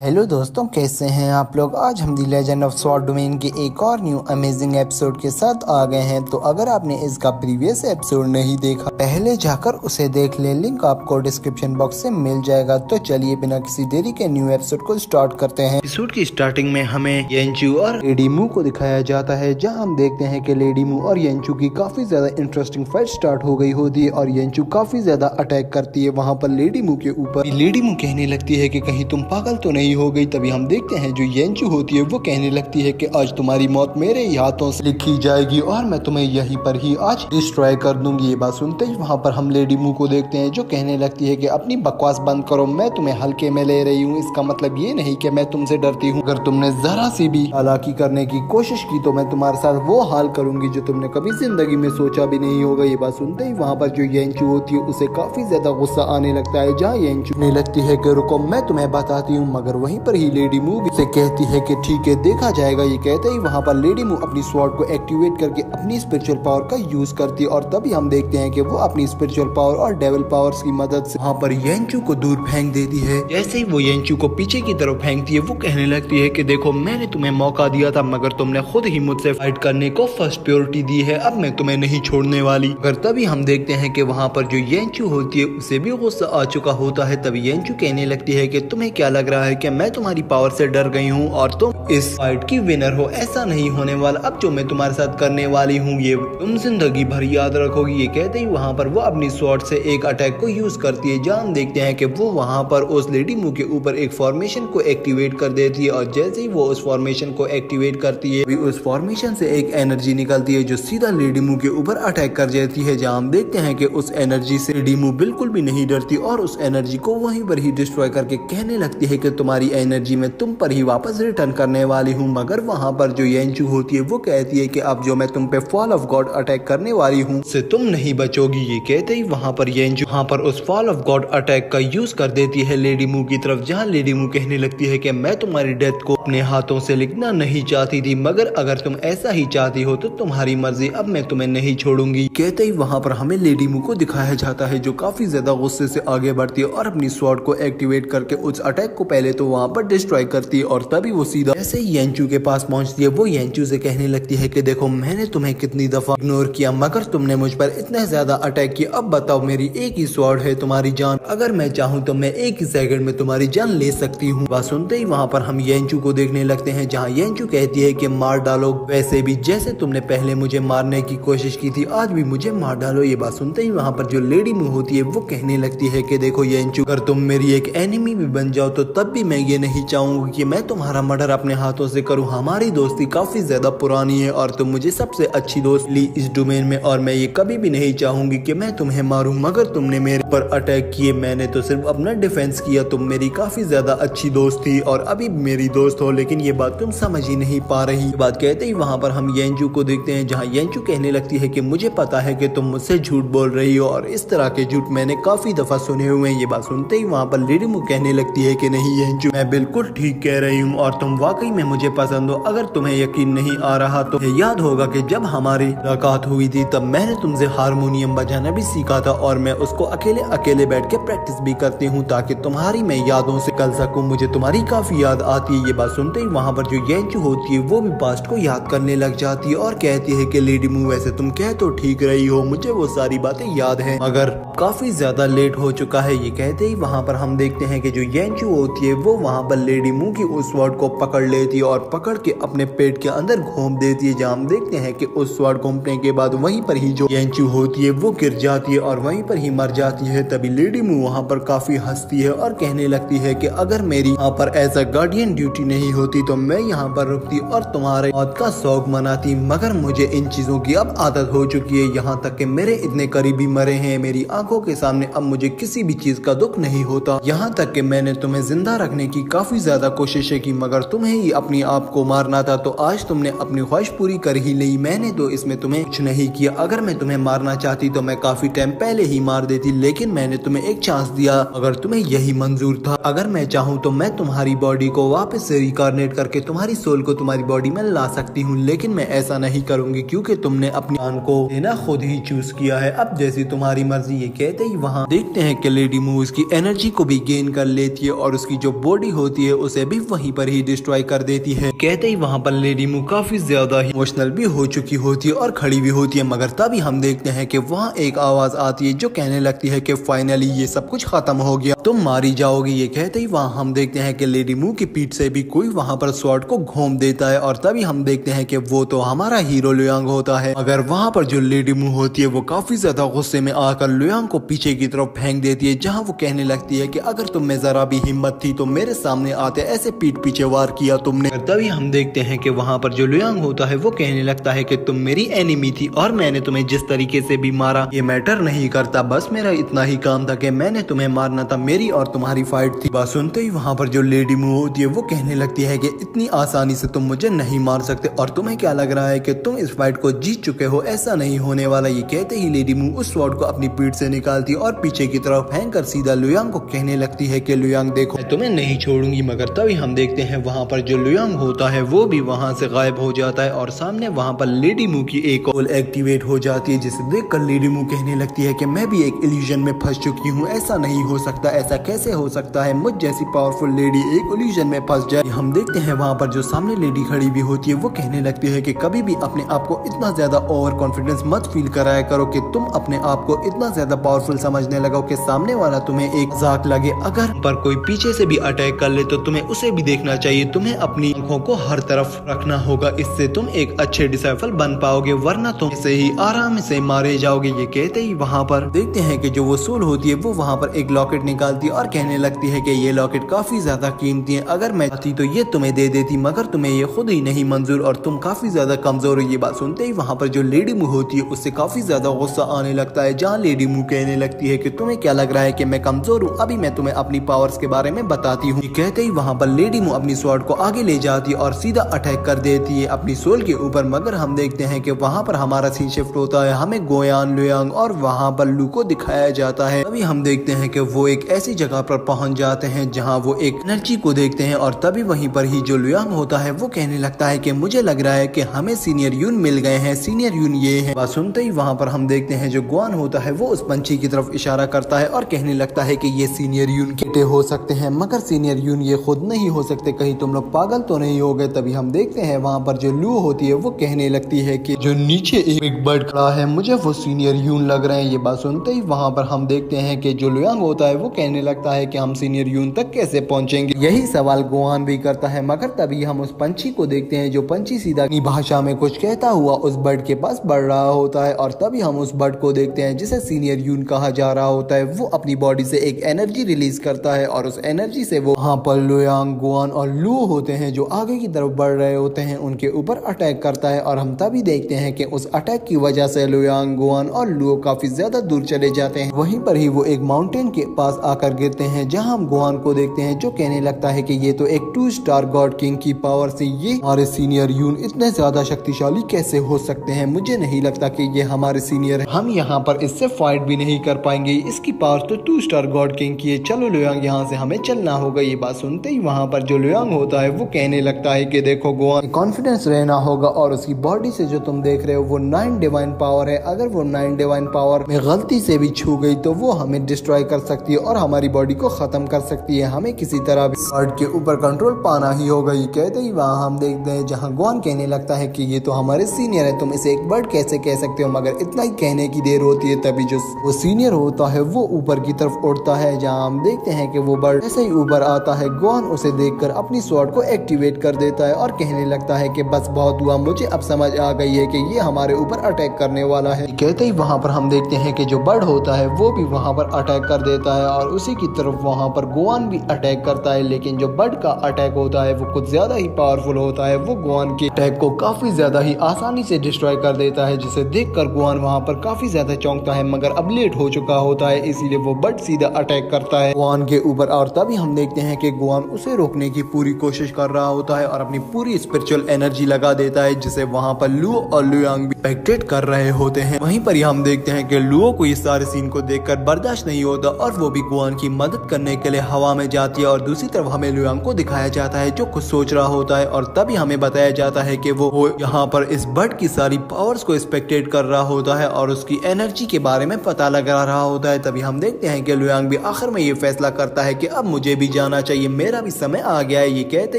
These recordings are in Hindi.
हेलो दोस्तों, कैसे हैं आप लोग। आज हम दी लेजेंड ऑफ स्वॉर्ड डोमेन के एक और न्यू अमेजिंग एपिसोड के साथ आ गए हैं। तो अगर आपने इसका प्रीवियस एपिसोड नहीं देखा, पहले जाकर उसे देख ले, लिंक आपको डिस्क्रिप्शन बॉक्स से मिल जाएगा। तो चलिए बिना किसी देरी के न्यू एपिसोड को स्टार्ट करते हैं। एपिसोड की स्टार्टिंग में हमें येंचू और लेडी मू को दिखाया जाता है, जहाँ हम देखते हैं कि लेडी मू और येंचू की काफी ज्यादा इंटरेस्टिंग फाइट स्टार्ट हो गई होती है और येंचू काफी ज्यादा अटैक करती है वहाँ पर लेडी मू के ऊपर। लेडी मू कहने लगती है कि कहीं तुम पागल तो नहीं हो गई। तभी हम देखते हैं जो येंचू होती है वो कहने लगती है कि आज तुम्हारी मौत मेरे हाथों से लिखी जाएगी और मैं तुम्हें यहीं पर ही आज डिस्ट्रॉय कर दूंगी। ये बात सुनते ही वहाँ पर हम लेडी मू को देखते हैं जो कहने लगती है कि अपनी बकवास बंद करो, मैं तुम्हें हल्के में ले रही हूँ। इसका मतलब ये नहीं कि मैं तुमसे डरती हूँ। अगर तुमने जरा सी भी चालाकी करने की कोशिश की तो मैं तुम्हारे साथ वो हाल करूंगी जो तुमने कभी जिंदगी में सोचा भी नहीं होगा। ये बात सुनते ही वहाँ पर जो येंचू होती है उसे काफी ज्यादा गुस्सा आने लगता है, जहाँ येंचू ने लगती है कि रुको मैं तुम्हें बताती हूँ। मगर वहीं पर ही लेडी मू से कहती है कि ठीक है देखा जाएगा। ये कहते ही वहाँ पर लेडी मू अपनी स्वॉर्ड को एक्टिवेट करके अपनी स्पिरिचुअल पावर का यूज करती है और तभी हम देखते हैं कि वो अपनी स्पिरिचुअल पावर और डेविल पावर्स की मदद से वहाँ पर येंचू को दूर फेंक देती है। जैसे ही वो येंचू को पीछे की तरफ फेंकती है वो कहने लगती है कि देखो मैंने तुम्हें मौका दिया था मगर तुमने खुद ही मुझसे फाइट करने को फर्स्ट प्रायोरिटी दी है, अब मैं तुम्हें नहीं छोड़ने वाली। अगर तभी हम देखते हैं कि वहाँ पर जो येंचू होती है उसे भी गुस्सा आ चुका होता है। तभी येंचू कहने लगती है कि तुम्हें क्या लग रहा है कि मैं तुम्हारी पावर से डर गई हूँ और तुम इस फाइट की विनर हो। ऐसा नहीं होने वाला। अब जो मैं तुम्हारे साथ करने वाली हूँ ये तुम जिंदगी भर याद रखोगी। ये कहते ही वहाँ पर वो अपनी स्वॉर्ड से एक अटैक को यूज करती है, जहाँ हम देखते हैं कि वो वहाँ पर उस लेडी मू के ऊपर एक फॉर्मेशन को एक्टिवेट कर देती है और जैसे ही वो उस फॉर्मेशन को एक्टिवेट करती है उस फॉर्मेशन से एक एनर्जी निकलती है जो सीधा लेडी मू के ऊपर अटैक कर जाती है, जहाँ हम देखते हैं कि उस एनर्जी से लेडी मू बिल्कुल भी नहीं डरती और उस एनर्जी को वहीं पर ही डिस्ट्रॉय करके कहने लगती है कि तुम्हारी एनर्जी में तुम पर ही वापस रिटर्न करने वाली हूँ। मगर वहाँ पर जो येंचू होती है वो कहती है कि अब जो मैं तुम पे फॉल ऑफ गॉड अटैक करने वाली हूँ से तुम नहीं बचोगी। ये कहते ही वहाँ पर येंचू वहाँ पर उस फॉल ऑफ गॉड अटैक का यूज कर देती है लेडी मू की तरफ, जहाँ लेडी मू कहने लगती है कि मैं तुम्हारी डेथ को अपने हाथों से लिखना नहीं चाहती थी, मगर अगर तुम ऐसा ही चाहती हो तो तुम्हारी मर्जी, अब मैं तुम्हें नहीं छोड़ूंगी। कहते ही वहाँ पर हमें लेडी मू को दिखाया जाता है जो काफी ज्यादा गुस्से से आगे बढ़ती है और अपनी स्वॉर्ड को एक्टिवेट करके उस अटैक को पहले तो वहाँ पर डिस्ट्रॉय करती है और तभी वो सीधा ऐसे ही येंचू के पास पहुंचती है। वो येंचू से कहने लगती है कि देखो मैंने तुम्हें कितनी दफा इग्नोर किया मगर तुमने मुझ पर इतना ज्यादा अटैक किया, अब बताओ मेरी एक ही स्वॉर्ड है तुम्हारी जान, अगर मैं चाहूँ तो मैं एक ही सेकंड में तुम्हारी जान ले सकती हूँ। बात सुनते ही वहाँ पर हम येंचू को देखने लगते हैं, जहाँ येंचू कहती है कि मार डालो, वैसे भी जैसे तुमने पहले मुझे मारने की कोशिश की थी आज भी मुझे मार डालो। ये बात सुनते ही वहाँ पर जो लेडी मू होती है वो कहने लगती है कि देखो येंचू, अगर तुम मेरी एक एनिमी भी बन जाओ तो तब भी मैं ये नहीं चाहूंगी कि मैं तुम्हारा मर्डर अपने हाथों से करूं। हमारी दोस्ती काफी ज्यादा पुरानी है और तुम मुझे सबसे अच्छी दोस्त ली इस डोमेन में और मैं ये कभी भी नहीं चाहूंगी कि मैं तुम्हें मारूं, मगर तुमने मेरे पर अटैक किए, मैंने तो सिर्फ अपना डिफेंस किया। तुम मेरी काफी ज्यादा अच्छी दोस्त थी और अभी मेरी दोस्त हो, लेकिन ये बात तुम समझ ही नहीं पा रही। बात कहते ही वहाँ पर हम येंचू को देखते हैं, जहाँ येंचू कहने लगती है कि मुझे पता है कि तुम मुझसे झूठ बोल रही हो और इस तरह के झूठ मैंने काफी दफा सुने हुए हैं। ये बात सुनते ही वहाँ पर लेडी मू कहने लगती है कि नहीं येंचू, मैं बिल्कुल ठीक कह रही हूँ और तुम वाकई में मुझे पसंद हो। अगर तुम्हें यकीन नहीं आ रहा तो याद होगा कि जब हमारी मुलाकात हुई थी तब मैंने तुमसे हारमोनियम बजाना भी सीखा था और मैं उसको अकेले अकेले बैठ के प्रैक्टिस भी करती हूँ ताकि तुम्हारी मैं यादों से निकल सकूं। मुझे तुम्हारी काफी याद आती है। ये बात सुनते ही वहाँ पर जो येंचू होती है वो भी पास्ट को याद करने लग जाती है और कहती है कि लेडी मू वैसे तुम कह तो ठीक रही हो, मुझे वो सारी बातें याद है मगर काफी ज्यादा लेट हो चुका है। ये कहते ही वहाँ पर हम देखते हैं कि जो येंचू होती है वो वहाँ पर लेडी मू की उस स्वॉर्ड को पकड़ लेती है और पकड़ के अपने पेट के अंदर घोंप देती है, जहाँ हम देखते हैं कि उस स्वॉर्ड घोंपने के बाद वहीं पर ही जो येंचू होती है वो गिर जाती है और वहीं पर ही मर जाती है। तभी लेडी मू वहाँ पर काफी हंसती है और कहने लगती है कि अगर मेरी यहाँ पर एज अ गार्डियन ड्यूटी नहीं होती तो मैं यहाँ पर रुकती और तुम्हारे मौत का शौक मनाती, मगर मुझे इन चीजों की अब आदत हो चुकी है। यहाँ तक कि मेरे इतने करीबी मरे हैं मेरी आंखों के सामने, अब मुझे किसी भी चीज का दुख नहीं होता। यहाँ तक कि मैंने तुम्हें जिंदा रखने की काफी ज्यादा कोशिशें की मगर तुम्हें ही अपनी आप को मारना था, तो आज तुमने अपनी ख्वाहिश पूरी कर ही ली। मैंने तो इसमें तुम्हें कुछ नहीं किया। अगर मैं तुम्हें मारना चाहती तो मैं काफी टाइम पहले ही मार देती, लेकिन मैंने तुम्हें एक चांस दिया अगर तुम्हें यही मंजूर था। अगर मैं चाहूँ तो मैं तुम्हारी बॉडी को वापस से रिकारनेट करके तुम्हारी सोल को तुम्हारी बॉडी में ला सकती हूँ, लेकिन मैं ऐसा नहीं करूंगी क्योंकि तुमने अपनी जान को देना खुद ही चूज किया है। अब जैसी तुम्हारी मर्जी। ये कहते ही वहाँ देखते हैं कि लेडी मू उसकी एनर्जी को भी गेन कर लेती है और उसकी जो बॉडी होती है उसे भी वहीं पर ही डिस्ट्रॉय कर देती है। कहते ही वहाँ पर लेडी मू काफी ज्यादा ही इमोशनल भी हो चुकी होती है और खड़ी भी होती है, मगर तभी हम देखते हैं कि वहाँ एक आवाज आती है जो कहने लगती है कि फाइनली ये सब कुछ खत्म हो गया, तुम मारी जाओगी। ये कहते ही वहाँ हम देखते हैं कि लेडी मू की पीठ से भी कोई वहाँ पर स्वॉर्ड को घूम देता है और तभी हम देखते हैं कि वो तो हमारा हीरो लुयांग होता है। अगर वहाँ पर जो लेडी मू होती है वो काफी ज्यादा गुस्से में आकर लुयांग को पीछे की तरफ फेंक देती है, जहाँ वो कहने लगती है कि अगर तुम में जरा भी हिम्मत थी तो मेरे सामने आते ऐसे पीठ पीछे वार किया तुमने। तभी हम देखते हैं कि वहाँ पर जो लुयांग होता है वो कहने लगता है कि तुम मेरी एनिमी थी और मैंने तुम्हें जिस तरीके से भी मारा ये मैटर नहीं करता, बस मेरा इतना ही काम था कि मैंने तुम्हें मारना था, मेरी और तुम्हारी फाइट थी। बात सुनते ही वहाँ पर जो लेडी मू होती है वो कहने लगती है कि इतनी आसानी से तुम मुझे नहीं मार सकते और तुम्हें क्या लग रहा है कि तुम इस फाइट को जीत चुके हो, ऐसा नहीं होने वाला। ये कहते ही लेडी मू उस स्वॉर्ड को अपनी पीठ से निकालती और पीछे की तरफ फेंक कर सीधा लुयांग को कहने लगती है कि लुयांग देखो मैं तुम्हें नहीं छोड़ूंगी। मगर तभी हम देखते हैं वहाँ पर जो लुयांग होता है वो भी वहाँ से गायब हो जाता है और सामने वहाँ पर लेडी मू की एक कॉल एक्टिवेट हो जाती है, जिसे देखकर लेडी मू कहने लगती है कि मैं भी एक इल्यूजन में फंस चुकी हूँ, ऐसा नहीं हो सकता, ऐसा कैसे हो सकता है मुझ जैसी पावरफुल लेडी एक इल्यूजन में फंस जाए। हम देखते हैं वहाँ पर जो सामने लेडी खड़ी भी होती है वो कहने लगती है कि कभी भी अपने आप को इतना ज्यादा ओवर कॉन्फिडेंस मत फील कराया करो कि तुम अपने आप को इतना ज्यादा पावरफुल समझने लगो कि सामने वाला तुम्हें एक मजाक लगे। अगर पर कोई पीछे से भी अटैक कर ले तो तुम्हें उसे भी देखना चाहिए, तुम्हें अपनी आंखों को हर तरफ रखना होगा, इससे तुम एक अच्छे डिसाइपल बन पाओगे, वरना तुम इसे ही आराम से मारे जाओगे। ये कहते ही वहाँ पर देखते हैं कि जो वो सोल होती है वो वहाँ पर एक लॉकेट निकालती है और कहने लगती है कि ये लॉकेट काफी ज्यादा कीमती है, अगर मैं चाहती तो ये तुम्हें दे देती, मगर तुम्हें ये खुद ही नहीं मंजूर और तुम काफी ज्यादा कमजोर हो। ये बात सुनते ही वहाँ पर जो लेडी मू होती है उससे काफी ज्यादा गुस्सा आने लगता है, जहाँ लेडी मू कहने लगती है कि तुम्हें क्या लग रहा है कि मैं कमजोर हूँ, अभी मैं तुम्हें अपनी पावर्स के बारे में बताती हूँ। कहते ही वहाँ पर लेडी मू अपनी स्वॉर्ड को आगे ले जाती है और सीधा अटैक कर देती है अपनी सोल के ऊपर। मगर हम देखते हैं कि वहाँ पर हमारा सीन शिफ्ट होता है, हमें गोयान लुयांग और वहाँ पर लू को दिखाया जाता है। तभी हम देखते हैं कि वो एक ऐसी जगह पर पहुंच जाते हैं जहाँ वो एक एनर्जी को देखते हैं और तभी वहीं पर ही जो लुयांग होता है वो कहने लगता है कि मुझे लग रहा है कि हमें सीनियर यून मिल गए हैं, सीनियर यून ये है। बात सुनते ही वहाँ पर हम देखते हैं जो गुआन होता है वो उस पंछी की तरफ इशारा करता है और कहने लगता है कि ये सीनियर यून के हो सकते हैं, मगर सीनियर यून ये खुद नहीं हो सकते, कहीं तुम लोग पागल तो नहीं हो गए। तभी हम देखते हैं वहाँ पर जो लू होती है वो कहने लगती है कि जो नीचे एक बर्ड खड़ा है मुझे वो सीनियर यून लग रहे हैं। ये बात सुनते ही वहाँ पर हम देखते हैं कि जो लुयांग होता है वो कहने लगता है कि हम सीनियर यून तक कैसे पहुंचेंगे, यही सवाल गुआन भी करता है। मगर तभी हम उस पंछी को देखते हैं जो पंछी सीधा अपनी भाषा में कुछ कहता हुआ उस बर्ड के पास बढ़ रहा होता है और तभी हम उस बर्ड को देखते हैं जिसे सीनियर यून कहा जा रहा होता है। वो अपनी बॉडी से एक एनर्जी रिलीज करता है और उस एनर्जी से वो वहाँ पर लुयांग गुआन और लू होते हैं जो आगे की तरफ बढ़ रहे होते हैं उनके ऊपर अटैक करता है और हम तभी देखते हैं कि उस अटैक की वजह से लुयांग गुआन और लू काफी ज्यादा दूर चले जाते हैं। वहीं पर ही वो एक माउंटेन के पास आकर गिरते हैं, जहां हम गुआन को देखते हैं जो कहने लगता है कि ये तो एक 2 स्टार गॉड किंग की पावर से ये हमारे सीनियर यून इतने ज्यादा शक्तिशाली कैसे हो सकते हैं, मुझे नहीं लगता कि ये हमारे सीनियर है, हम यहाँ पर इससे फाइट भी नहीं कर पाएंगे, इसकी पावर तो 2 स्टार गॉड किंग की है, चलो लुयांग यहाँ से हमें चलना होगा। ये बात सुनते ही वहाँ पर जो लुयांग होता है वो कहने लगता है कि देखो गुआन कॉन्फिडेंस रहना होगा और उसकी बॉडी से जो तुम देख रहे हो वो 9 डिवाइन पावर है, अगर वो 9 डिवाइन पावर में गलती से भी छू गई तो वो हमें डिस्ट्रॉय कर सकती है और हमारी बॉडी को खत्म कर सकती है, हमें किसी तरह भी बर्ड के ऊपर कंट्रोल पाना ही होगा। ये कहते ही वहाँ हम देखते हैं जहाँ गुआन कहने लगता है कि ये तो हमारे सीनियर है, तुम इसे एक बर्ड कैसे कह सकते हो, मगर इतना ही कहने की देर होती है तभी जो वो सीनियर होता है वो ऊपर की तरफ उड़ता है, जहाँ हम देखते हैं कि वो बर्ड जैसे ही ऊपर आता है गुआन उसे देखकर अपनी स्वॉर्ड को एक्टिवेट कर देता है और कहने लगता है कि बस बहुत हुआ, मुझे अब समझ आ गई है कि ये हमारे ऊपर अटैक करने वाला है। कहते ही वहाँ पर हम देखते हैं कि जो बर्ड होता है वो भी वहाँ पर अटैक कर देता है और उसी की तरफ वहाँ पर गुआन भी अटैक करता है, लेकिन जो बर्ड का अटैक होता है वो कुछ ज्यादा ही पावरफुल होता है, वो गुआन के अटैक को काफी ज्यादा ही आसानी से डिस्ट्रॉय कर देता है, जिसे देखकर गुआन वहाँ पर काफी ज्यादा चौंकता है, मगर अब लेट हो चुका होता है, इसीलिए वो बर्ड सीधा अटैक करता है गुआन के ऊपर और तभी हम देखते हैं कि गुआन उसे रोकने की पूरी कोशिश कर रहा होता है और अपनी पूरी स्पिरिचुअल एनर्जी लगा देता है, जिसे वहाँ पर लू और लुयांग भी एक्टिवेट कर रहे होते हैं। वहीं पर हम देखते हैं कि लुओ को इस सारे सीन को देखकर बर्दाश्त नहीं होता और वो भी गुआन की मदद करने के लिए हवा में जाती है और दूसरी तरफ हमें लुयांग को दिखाया जाता है जो कुछ सोच रहा होता है और तभी हमें बताया जाता है कि वो यहाँ पर इस बर्ड की सारी पावर्स को स्पेक्टेट कर रहा होता है और उसकी एनर्जी के बारे में पता लगा रहा होता है। तभी हम देखते हैं कि लुयांग भी आखिर में ये फैसला करता है कि अब मुझे भी जाना चाहिए, मेरा भी समय आ गया है। ये कहते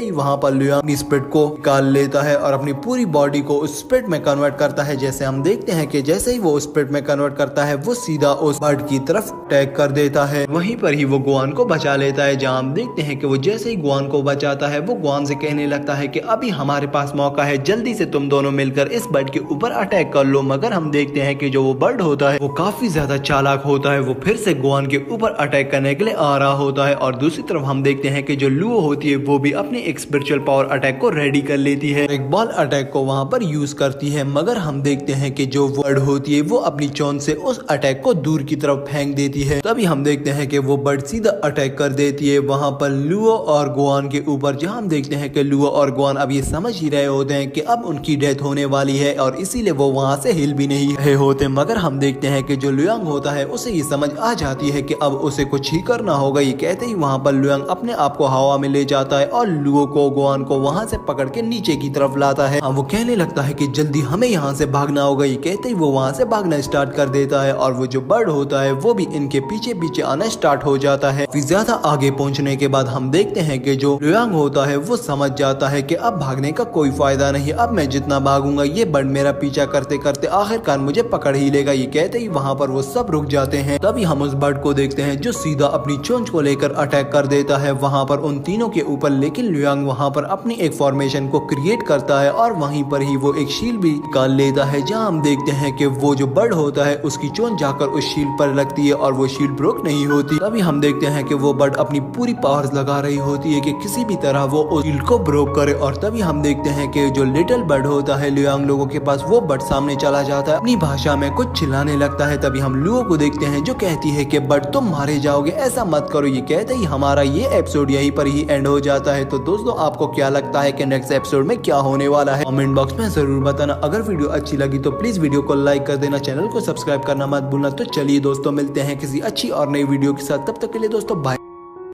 ही वहाँ पर लियांग अपनी स्पिरिट को निकाल लेता है और अपनी पूरी बॉडी को उस स्पिरिट में कन्वर्ट करता है। जैसे हम देखते हैं कि जैसे ही वो उस स्पिरिट में कन्वर्ट करता है वो सीधा उस बर्ड की तरफ अटैक कर देता है। वहीं पर ही वो गुआन को बचा लेता है। जहाँ हम देखते हैं कि वो जैसे ही गुआन को बचाता है वो गुआन से कहने लगता है कि अभी हमारे पास मौका है, जल्दी से तुम दोनों मिलकर इस बर्ड के ऊपर अटैक कर लो। मगर हम देखते हैं कि जो वो बर्ड होता है वो काफी ज्यादा चालाक होता है, वो फिर से गुआन के ऊपर अटैक करने के लिए आ रहा होता है। और दूसरी तरफ हम देखते हैं कि जो लुओ होती है वो भी अपने एक स्पिरिचुअल पावर अटैक को रेडी कर लेती है, एक बॉल अटैक को वहां पर यूज करती है। मगर हम देखते हैं कि जो बर्ड होती है वो अपनी चोंच से उस अटैक को दूर की तरफ फेंक देती है। तभी हम देखते हैं कि वो बर्ड सीधा अटैक कर देती है वहां पर लुओ और गुआन के ऊपर। जहां हम देखते हैं कि लुओ और गुआन अब ये समझ ही रहे होते हैं कि अब उनकी डेथ होने वाली है और इसीलिए वो वहां से हिल भी नहीं रहे होते। मगर हम देखते हैं कि जो लियांग होता है उसे ये समझ आ जाती है कि अब उसे कुछ ही करना होगा। ये कहते ही वहां पर लियांग अपने आप को हवा में ले जाता है और लुओ को गुआन को वहां से पकड़ के नीचे की तरफ लाता है। वो कहने लगता है कि जल्दी हमें यहाँ से भागना होगा। ये कहते ही वो वहां से भागना स्टार्ट कर देता है और वो जो बर्ड होता है वो भी इनके पीछे पीछे आना स्टार्ट हो जाता है। फिर ज्यादा आगे पहुंचने के बाद हम देखते हैं कि जो लियांग होता है वो समझ जाता है कि अब भागने का कोई फायदा नहीं, अब मैं जितना भागूंगा ये बर्ड मेरा पीछा करते करते आखिरकार मुझे पकड़ ही लेगा। ये कहते ही वहां पर वो सब रुक जाते हैं। तभी हम उस बर्ड को देखते हैं जो सीधा अपनी चोंच को लेकर अटैक कर देता है वहां पर उन तीनों के ऊपर। लेकिन लियांग वहां पर अपनी एक फॉर्मेशन को क्रिएट करता है और वहीं पर ही वो एक शील्ड भी निकाल लेता है। जहां हम देखते हैं कि वो जो बर्ड होता है उसकी चोंच जाकर उस शील्ड पर लगती है और वो शील्ड ब्रोक नहीं होती। तभी हम देखते हैं कि वो बर्ड अपनी पूरी पावर्स लगा रही होती है कि किसी भी तरह वो उस शील्ड को ब्रोक करे। और तभी हम देखते हैं कि जो लिटिल बर्ड होता है लियांग लोगों के पास, वो बर्ड सामने चला जाता है, अपनी भाषा में कुछ चिल्लाने लगता है। तभी हम लुओ को देखते हैं जो कहती है कि बर्ड तुम मारे जाओगे, ऐसा मत करो। ये कहते ही हमारा ये एपिसोड यहीं पर ही एंड हो जाता है। तो दोस्तों आपको क्या लगता है कि नेक्स्ट एपिसोड में क्या होने वाला है, कमेंट बॉक्स में जरूर बताना। अगर वीडियो अच्छी लगी तो प्लीज वीडियो को लाइक कर देना, चैनल को सब्सक्राइब करना मत भूलना। तो चलिए दोस्तों मिलते हैं किसी अच्छी और नई वीडियो के साथ, तब तक के लिए दोस्तों बाय।